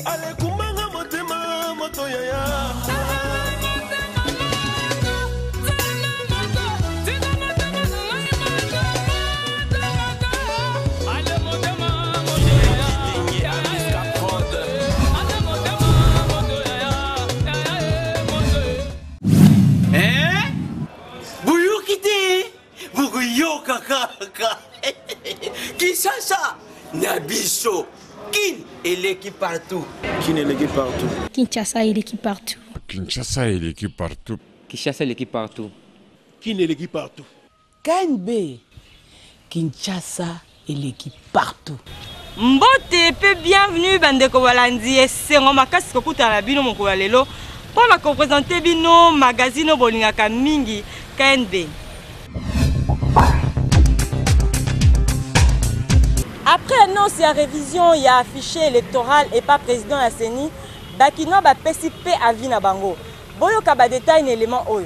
Ale kumanga motema moto yaya. Kinshasa, Nabiso, Kin et l'équipe partout. Kin et l'équipe partout. Kinshasa et l'équipe partout. Kinshasa et l'équipe partout. Kinshasa et l'équipe partout. Kin et l'équipe partout. KNB, Kinshasa et l'équipe partout. Mbote pe bienvenue bandeko balandi esengo makasi kokuta na bino mokolo lelo pour la représenter bino magazine bolingaka mingi KNB. Après annonce et révision, il y a affiché électoral et pas président la CENI, Bakino ba PCP à Vina Bango. Boyo kaba détail élément oyo.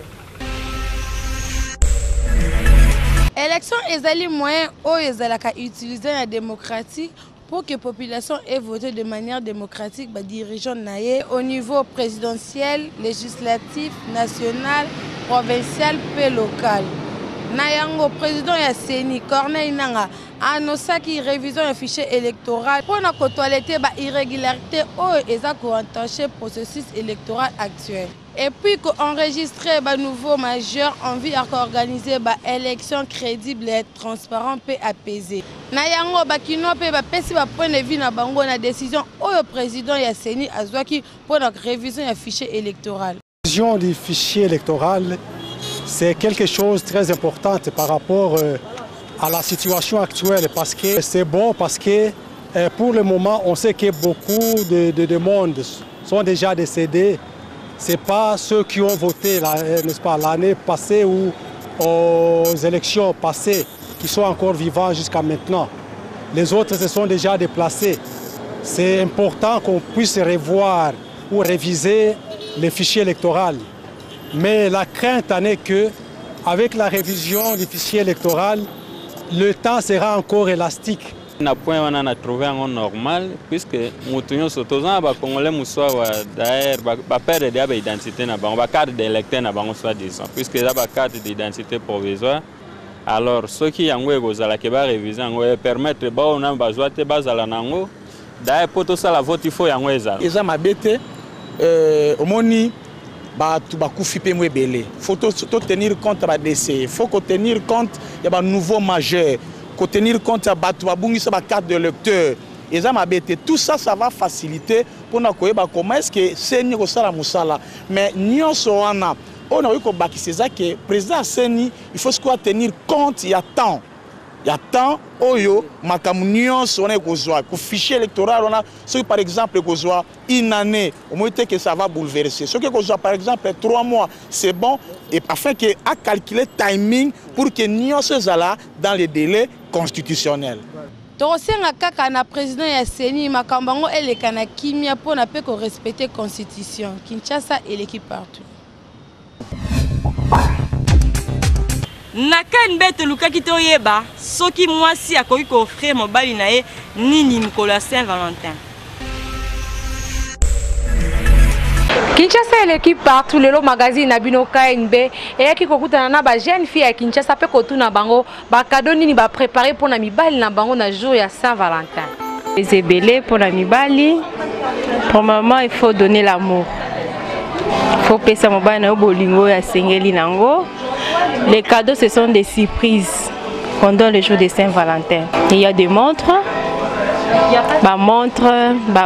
Élection ezali moyen oyo ezalaka utiliser la démocratie pour que la population ait voté de manière démocratique ba dirigeant naie au niveau présidentiel, législatif, national, provincial et local. Nayango président ya CENI Corneille Nanga annoncé révision du fichier électoral pour na kotoileter ba irrégularité oyo eza ko entacher processus électoral actuel. Et puis qu'enregistrer ba nouveau majeur envie à organiser ba élection crédible et transparent et apaisée. Nayango bakino pe ba pesi ba point de vue na bango na décision oyo président ya CENI azwaki pour la révision du fichier électoral. La révision du fichier électoral, c'est quelque chose de très important par rapport à la situation actuelle parce que c'est bon parce que pour le moment on sait que beaucoup de monde sont déjà décédés. Ce n'est pas ceux qui ont voté n'est-ce pas, l'année passée ou aux élections passées qui sont encore vivants jusqu'à maintenant. Les autres se sont déjà déplacés. C'est important qu'on puisse revoir ou réviser les fichiers électoraux. Mais la crainte en est qu'avec la révision du fichier électoral, le temps sera encore élastique. On a trouvé un normal puisque nous sommes Congolais d'ailleurs perdre l'identité, la carte d'électeur puisque la carte d'identité provisoire. Alors ceux qui ont révisé permettre de d'ailleurs pour tout ça la vote il faut il faut tenir compte de décès, il faut tenir compte de nouveaux majeurs, il faut tenir compte de la carte de lecteur. Tout ça, ça va faciliter pour nous comment est-ce que c'est Musala. Mais nous on a eu que le président Seni, il faut tenir compte, il y a temps. Il y a tant oyo makamunion sonné kozwa ku fichier électoral on a ce par exemple kozwa une année au moins que ça va bouleverser ce que kozwa par exemple 3 mois c'est bon et afin que à calculer timing pour que nion se zala dans les délais constitutionnels. Tosenga kaka na président ya CENI makambango elekana kimia pour na pe ko respecter constitution. Kinshasa et l'équipe partout. Nakanbe telukaki toyeba soki mwasi akoki ko offrir mobali na ye nini Nicolas Saint-Valentin. Kinshasa et l'équipe partout le magazine na bino KNB et qui kokutana na ba jeune fille à Kinshasa pe kotuna bango ba cadeau nini ba préparer pour na mibali na bango na jour ya Saint-Valentin. Les ébélés pour la mibali. Pour maman il faut donner l'amour. Il faut payer sa mobile na bolingo ya sengeli nango. Les cadeaux, ce sont des surprises pendant le jour de Saint-Valentin. Il y a des montres,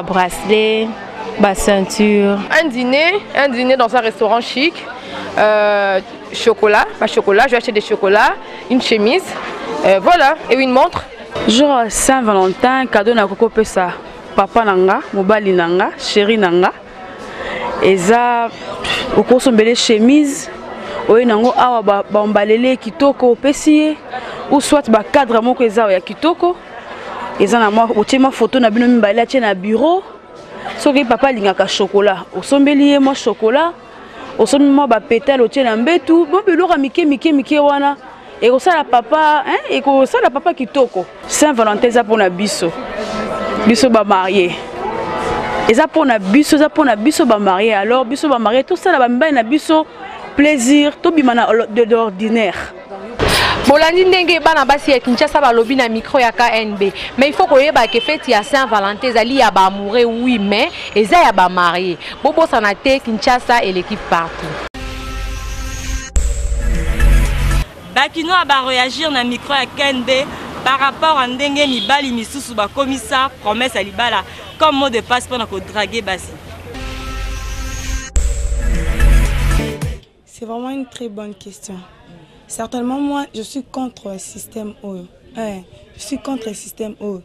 bracelets, ceinture. Un dîner dans un restaurant chic, chocolat, je vais acheter des chocolats, une chemise, voilà, et une montre. Jour Saint-Valentin, cadeau na koko pesa papa nanga, mobali nanga, chéri nanga. Et ça, au cours de chemise. Oui, nango awa ba ombalele kitoko pesiye ou soit ba cadre moko eza ya kitoko eza na moi otima photo na bino mibale atie na bureau soki papa lingaka chocolat osombeli ye moi chocolat osombi moi ba pétale otie na mbetu bo biloko mike wana et kosala papa et kosala papa kitoko. Saint-Valentin za pona biso ba marié eza pona biso ba marié alors biso ba marié tout ça la ba mibali na biso plaisir to bimana de l'ordinaire. Bolandi ndenge bana basi ya Kinshasa balobi na micro ya KNB mais il faut koyeba que fête ya Saint-Valentin ezali ya ba amoureux oui mais eza ya ba marié bobo sanate Kinshasa et l'équipe partout. Bakino a réagir na micro ya KNB par rapport à ndenge mibali misusu ba commissaire promesse à libala comme mot de passe pour ko draguer basi. C'est vraiment une très bonne question. Certainement, moi, je suis contre le système O. Je suis contre le système O.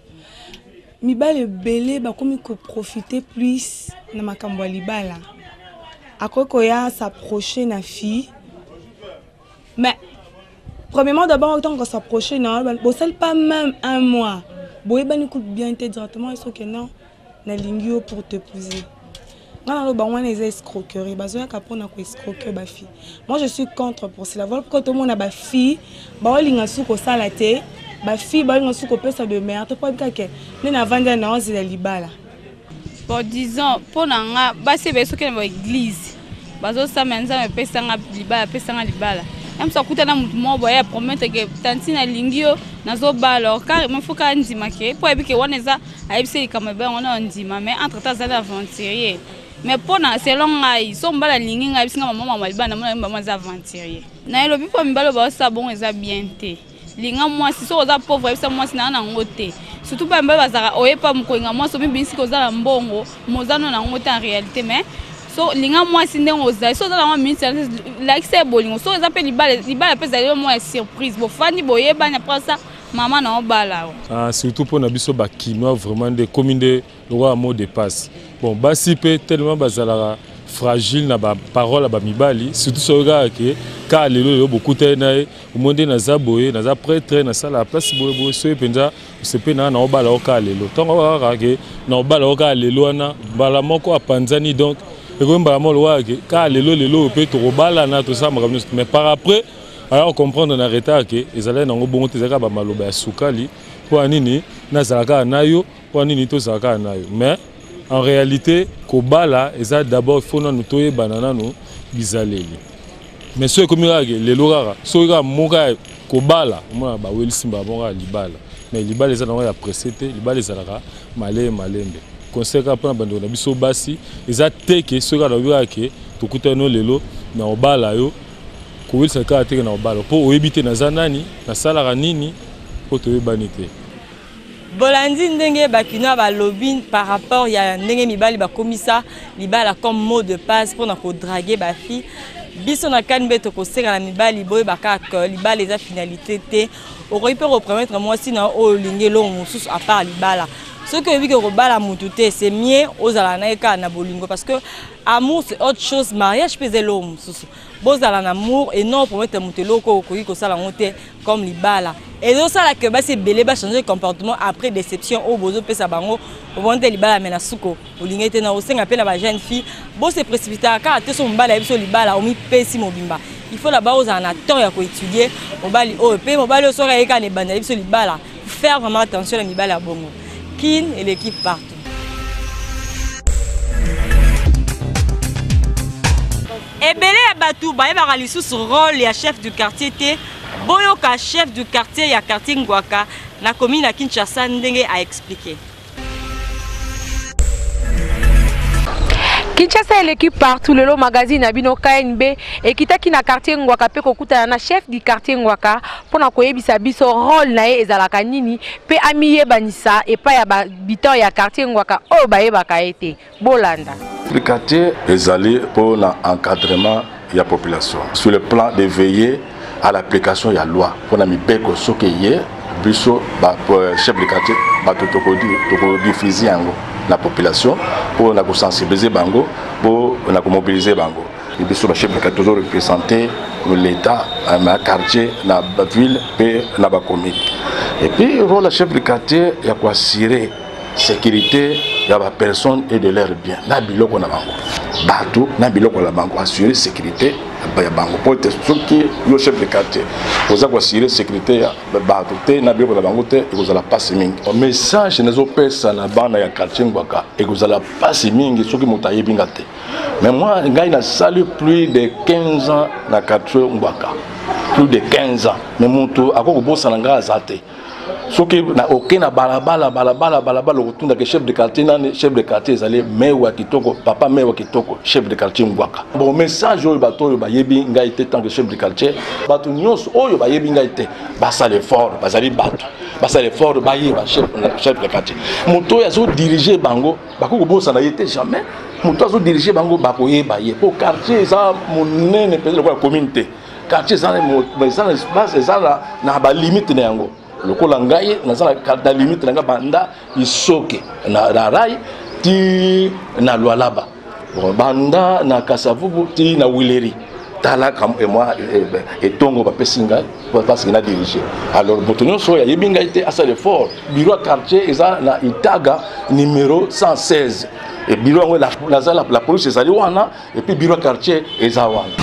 Mibale belé, comme il profiter plus de ma camboalibala. À quoi qu'il y a s'approcher na fille. Mais, premièrement, d'abord, autant qu'on s'approche, non, bon, pas même un mois. Bon, il écoute bien directement, il faut que non, na lingio pour te poser. Moi, je suis contre pour cela. Quand tout le monde a une fille, il a salate, une fille, il a de merde. Bon, disons, pour nous, c'est l'église. Même si on a un promettre que tantine lingio nazo balo car il faut qu'on dise que pour que on est à epsi comme ben on a dit mais entre temps ça aventurier. Mais pour na selon ngai so mbala lingi ngai bisinga mama malibana mama za aventurier na elobi po mbalo ba sa bon eza bien te linga moi si so za pauvre bisa moi sina na ngote surtout pas mbala bazaka oye pa mkoinga moi so bibisi ko za mbongo mozano na ngote en réalité mais so linga moi si ndenge oza so za na minute like c'est bolingo so za pe libala pesa yo moi surprise bo fani boye bana pour ça maman na obala surtout pour na biso ba kinois vraiment des communes de loi mot de passe. Bon, basi pe tellement bazala fragile na ba parole ba mibali surtout so ga ke ka lelo beaucoup tena au monde na za boye na za prêtre na sala place boye so penza se pe na obala o ka lelo tongo ga ke na obala o ka lelo na bala moko apanzani donc e ko mbala mo lo ke ka lelo pe to obala na to ça mais par après alors comprendre na retard ke ezala na ngobongo tezaka ba maloba ya sukali po anini na zalaka nayo po anini to zalaka nayo mais en réalité, Kobala, d'abord, il faut nous toyer banana nous bizaleli. Mais ceux comme les lorara, ceux qui mourent Kobala, moi bah oui simba mourra libala. Mais libala les a apprécié, libala les a malé malembe. Conseil qu'après abandonné biso basi, ils a teke ceux qui a vu que tout coûte no lelo na obala yo, ko ça ka teke na obala pour éviter na zanani, na salara nini pour te banité. Bolandi ndenge bakino ba lobby par rapport ya ndenge mibali ba komisa libala comme mot de passe pour na ko draguer ba fille biso na kanbe to ko seka na mibali boye baka libala les finalité te o ko peut repromettre moi si na o lingelo mususu à part libala ce que vi que bala mutu te c'est mieux aux ala na eka na bolingo parce que amour c'est autre chose mariage pèse l'homme mususu bozala na amour et non promettre mutelo ko ko sala ngote comme libala. Et donc ça là que bah c'est belé bah changer comportement après déception au bozo pesa bango au bon de libala mena suko au lingete na osenga pe na ba jeune fille bo se précipiter car te so mbala biso libala o mi pesi mobimba il faut là-bas aux en temps ya ko étudier mobali o pe mobali so ka eka ne banda biso libala faire vraiment attention à libala bongo Kin et l'équipe partout. Et belé batou ba ba lisu sur rôle ya chef du quartier té Boyoka chef du quartier ya quartier Ngwaka na commune à Kinshasa ndenge a expliqué. Kinshasa et l'équipe partout le magazine abino KNB et kitaki na quartier Ngwaka pe kokuta na chef du quartier Ngwaka pona koyebisa biso rôle na ye ezalaka nini pe amiye banisa et pa ya habitant ya quartier Ngwaka o bayebaka ete bolanda. Le quartier est allé pour l'encadrement de la population sur le plan de veiller à l'application de la loi. Pour nous beko sokeye biso chef de quartier ba to diffuser la population pour la sensibiliser bango pour la mobiliser bango. Et biso ba chef de quartier toujours représenter l'état na quartier na ville et na ba commune. Et puis rôle chef de quartier ya ko assurer sécurité il y a des personnes et de leur bien. Na biloko na bango. Bateau, na biloko na bango. Assurer sécurité, ya bango. Pour être sûr que le chef de quartier, vous avez assuré sécurité, bateau, na biloko na bango, et vous allez passer mingi. Message, nous avons ça na banda ya quartier Ngwaka, et vous allez passer mingi, ceux qui m'ont taillé bingate. Mais moi, il a salué plus de 15 ans dans le quartier Ngwaka. Plus de 15 ans. Mais mon tour, à quoi vous bossez dans le quartier? Ce qui n'a aucun balabala, le retour de chef de quartier, chef de quartier, ils allaient, mais ou Kitoko, papa, mais ou Kitoko, chef de quartier Ngwaka. Bon, message, au bateau, il y a bien été tant que chef de quartier. Bateau, nyos, oh, il y a bien été. Bassa l'effort, bassa les bateaux. Bassa l'effort, chef de quartier. Mon tour, ils ont dirigé Bango, Bako Bossa n'a été jamais. Mon tour, ils ont dirigé Bango, Bakoye, Baye. Pour quartier, ça, mon nez n'est pas la communauté. Quartier, ça, l'espace, ça, n'a pas limite, n'yango. Le Kolangaye, na limite na banda isoke na rai ti na Lualaba. Banda na Kasavubu ti na Wileri. Tala comme et moi et Tongo ba pesinga parce qu'il a dirigé. Alors Botonio so ya yebinga été à ça l'effort. Bureau quartier eza na Itaga numéro 116. Et bureau la police ezali wana et puis bureau quartier eza wana.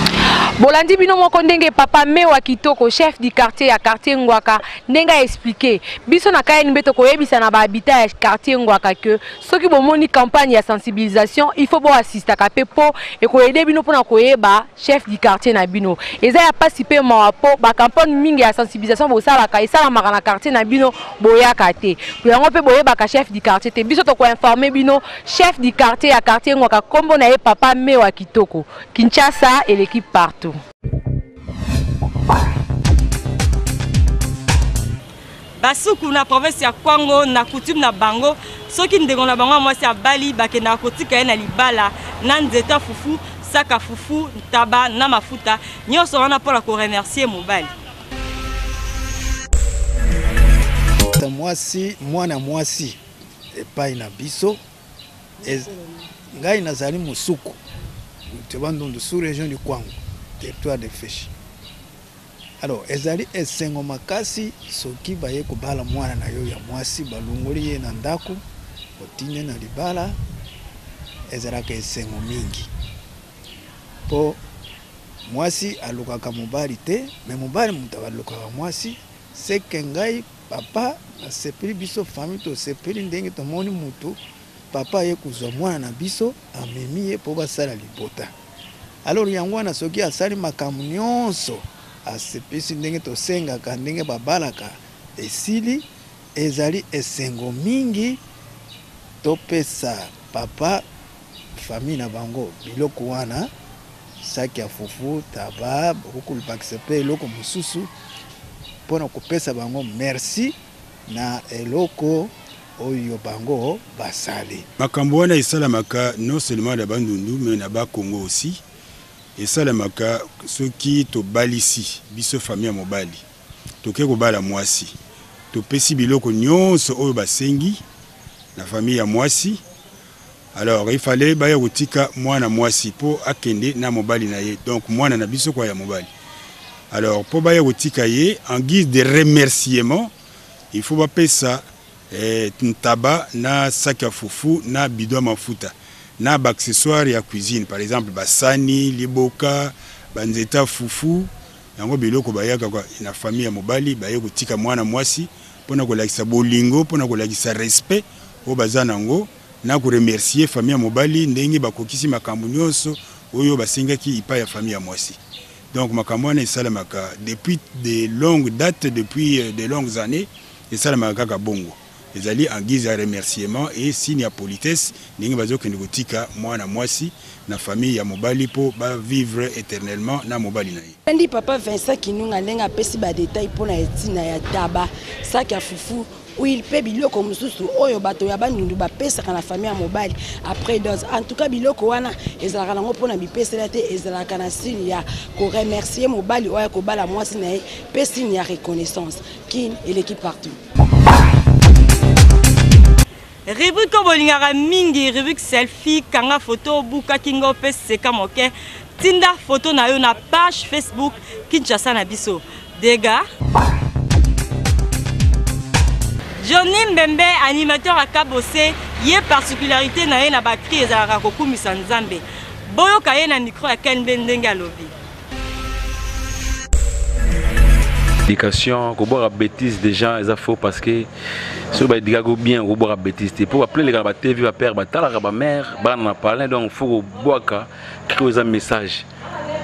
Bolandi bino moko ndenge papa Mewa Kitoko chef du quartier ya quartier Ngwaka ndenga expliquer biso na KNB to koyebisa na ba habitat ya quartier Ngwaka que soki bomoni campagne ya sensibilisation il faut bo assister ka pe po e ko aider bino pona koyeba chef du quartier na bino eza ya participer ma po ba campagne mingi ya sensibilisation bo sala ka esala makana quartier na bino boya kate yango pe boyeba ka chef du quartier te biso to ko informer bino chef du quartier ya quartier Ngwaka kombo na ye papa Mewa Kitoko Kinshasa et l'équipe partout. Basuku na province ya Kwango na coutume na bango soki ndengo na bango mwasi ya bali bakenda kotika na libala na nzeta fufu saka fufu ntaba na mafuta nyonso wana pour ko remercier mobali. Mwasi mwana mwasi epai na biso ngai nazali musuku tebandundu sous région du Kwango territoire de Feshi. Alors ezali esengo makasi soki baye kobala mwana na yo ya mwasi balungoli ye na ndako otine na libala ezalaka esengo mingi po mwasi alukaka mobali te mais mobali mutu alukaka mwasi seke ngai papa asepeli biso famille to sepeli ndenge tomoni mutu papa ye kuzwa mwana na biso amemi ye po basala libota. Alors yango wana soki asali makambo nyonso asepesi ndenge tosengaka ndenge babalaka esili ezali esengo mingi topesa papa famille na bango biloko wana saki ya fufu taba bokulubakisa pe eloko mosusu mpona kopesa bango merci na eloko oyo bango basali. Makambo wana esalamaka non seulement na bandundu mais na ba Congo aussi. Esalamaka soki to balisi biso famille mobali toke ko bala mwasi to pesi biloko nyonso oyo basengi na famille ya mwasi. Alors il fallait baya kotika mwana mwasi po akende na mobali na ye, donc mwana na biso kwa ya mobali. Alors po baya kotika ye en guise de remerciement il faut ba pesa ntaba na sac ya fufu na bidon mafuta na ba accessoires ya cuisine, par exemple basani, liboka, banzeta fufu yango biloko bayaka kwa na famille ya mobali baye kotika mwana mwasi pona kolakisa bolingo pona kolakisa respect o bazana ngo na ko remercier famille ya mobali ndenge bakokisi makambo nyonso oyo basengaki ipa ya famille ya mwasi. Donc makambo na esalamaka depuis de longues dates, depuis de longues années esalamaka ka bongo ezali en guise de remerciement et signe ya politesse ndenge bazokende kotika mwana mwasi na famille ya mobali po ba vivre éternellement na mobali na ye. Ndi papa Vincent Kinunga lenga pesi ba détail pona etina ya taba sac ya fufu oui pe biloko mususu oyo bato ya bandundu ba pesa kana famille ya mobali après dose. En tout cas biloko wana ezalaka nango pona bipesela te ezalaka na signe ya ko remercier mobali oyo ko bala mwasi na ye pe signe ya reconnaissance Kin et l'équipe partout. Rubrique Bolingara mingi, rubrique selfie, kanga photo, buka kingo pe seka moke, tinda photo na yo na page Facebook Kinshasa na biso. Dega. Johnny Mbembe, animateur à Kabose, y a particularité na ye na bakri ezalaka kokumisa nzambe. Boyoka ye na micro ya Ken Bendenga lobi. L'éducation, qu'on boit la bêtise des gens, c'est faux parce que si on dit bien, on boit la bêtise. Pour appeler les gars, TV, va père, la mère, on a parlé, donc il faut boire créer un message.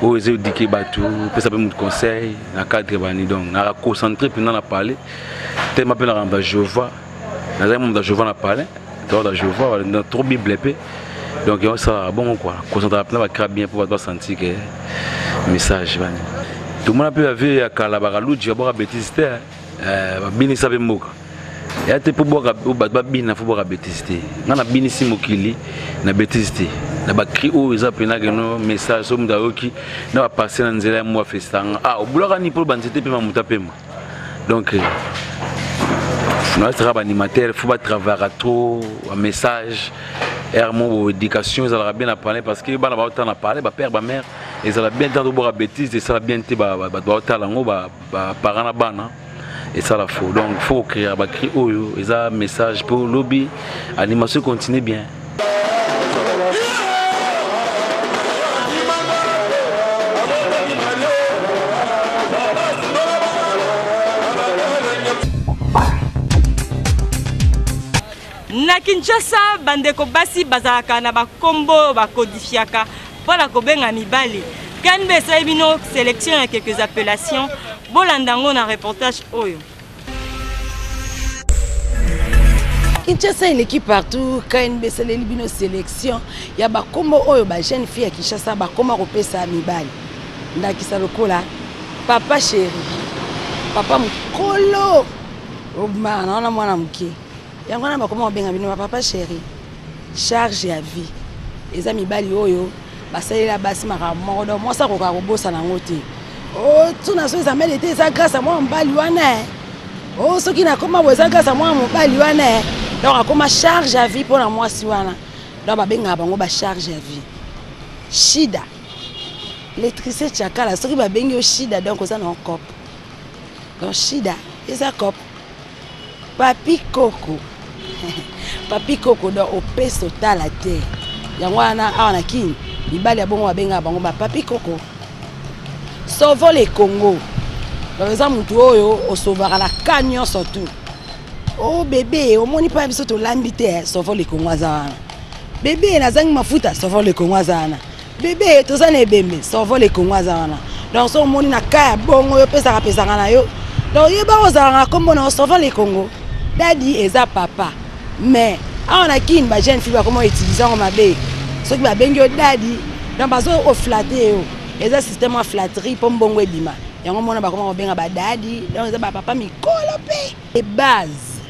Aux éduquer bateau, peut ça peut me conseil, na cadre bani donc na concentrer puis on a parlé. Tel m'appelle la ramba Jova. Na za monde Jova na parlé. Dans la Jova, on trop bible épée. Donc ça bon quoi. Concentrer va créer bien pour pouvoir sentir que message bani. Tout le monde peut avoir Kalabara Luji, avoir bêtise bini sabe moka. Et ate pour boire bina faut boire bêtise. Na bini si mokili na bêtise. Na ba cri o eza pena que no message so munda oki na passer na nzela mo festanga au boulaka ni pour banzete pe mamuta pema. Donc notre animateur faut pas travailler trop un message mon éducation ça va bien à parler parce que bana ba autant à parler ba père ba mère et ça va bien dans de boire bêtise et ça va bien te ba doit talango ba parana bana et ça la faut donc faut créer ba cri oyo et ça message pour lobby animation continue bien. Na Kinshasa bandeko basi bazalaka na bakombo bakodifiaka pour kobenga mibali. Kan besa bino sélection ya quelques appellations bolandango na reportage oyo. Kinshasa l'équipe partout quand besa bino sélection ya bakombo oyo ba jeune fille ya Kinshasa bakoma kopesa mibali. Ndakisa lokola papa chéri. Papa mukolo. Obma na mwana muke. Yango na bakoma benga bino papa chéri charge ya vie eza mibali oyo basalela basi makamoko donc moi ça ko ka kobosa na ngote oh tuna so eza mele te eza grâce à moi mbali wana oh soki na koma boza grâce à moi mbali wana donc akoma charge ya vie pour na moi si wana donc ba benga bango ba charge ya vie shida l'électricité chakala soki ba bengi o shida donc oza na cop donc shida eza cop papi coco papi coco do opes total à terre yango wana awana kini libali ya bongo babenga bango ba papi coco sauve le Congo par exemple mutu oyo osovaka la canyon surtout oh bébé omoni pa biso to lambite sauve le Congo azana bébé nazangi mafuta sauve le Congo azana bébé tozana ebembe sauve le Congo azana donc so omoni na kaya bongo yo pesa na yo donc yeba ozana kombo na sauve le Congo daddy eza papa mais on a qui une jeune fille comment utiliser on mabe ceux qui va bengi daddy donc bazo o flatter yo eza système à flatterie pour mbongo ebima yango mona ba comment benga ba daddy donc eza ba papa mikolo pe les bases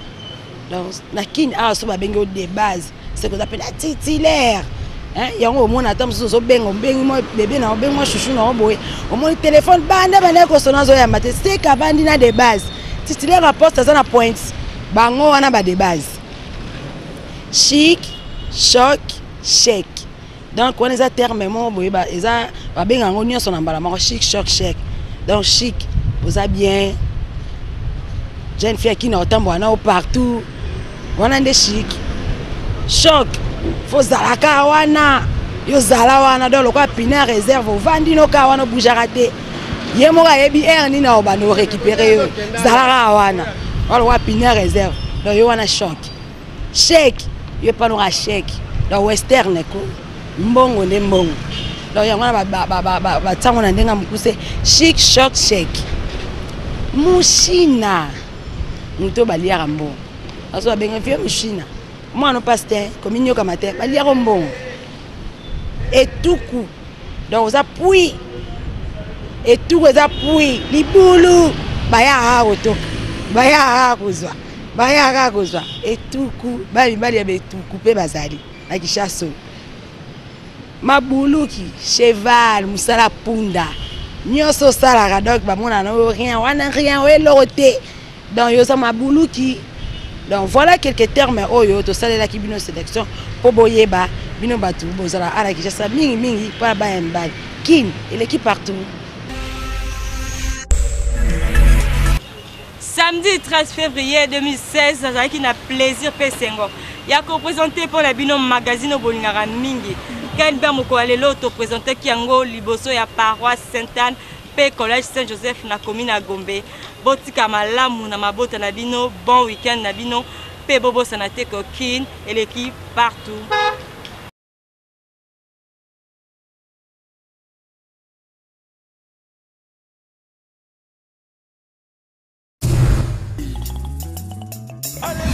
donc na kin a so ba bengi des bases c'est que ça appelle la titulaire hein yango mona atam so bengo bengi mo bébé na bengi mo chouchou na boye au moins téléphone banda bana ko sona zo ya mate c'est qu'avandi na des bases titulaire rapporte ça na point bango wana ba de base chic choc chèque donc on les a terme mo boye ba eza ba benga ngo nyonso na mbala mako chic choc chèque donc chic vous a bien jeune fille qui na otambo na partout wana nde chic choc faut zalaka wana yo zala wana donc lokwa pina réserve vandi no ka wana boujara te ye mo ga yebi erni na obano récupérer yo zalaka wana wala wa pina réserve donc yo wana choc chèque yo pa no ga chèque donc western ko mbongo ne mbongo donc yango na ba tsango na ndenga mukuse chic choc chèque mushina muto baliaka mbongo aso benga fie mushina mwana pasteur kominyo kama te baliaka mbongo etuku donc za pui etuku za pui libulu baya oto baya kuzwa baya kuzwa etuku bali ya betuku pe bazali na Kinshasa mabuluki cheval musala punda nyonso sala donc ba mona na rien wana rien welote donc yo sa mabuluki donc voilà quelques termes oyo to salela ki bino sélection po boyeba bino batu bozala ala Kinshasa mingi pa ba mbali kin et l'équipe partout. Samedi 13 février 2016, j'ai eu un plaisir Pessengo. Il y a représenté pour la bino magazine au Bolingara Mingi. Quand ben moko alelo to présenté kiango liboso ya paroisse Sainte-Anne pe collège Saint-Joseph na commune à Gombe. Botika malamu na mabota na bino, bon week-end na bino pe bobo sanate coquine et l'équipe partout. Allez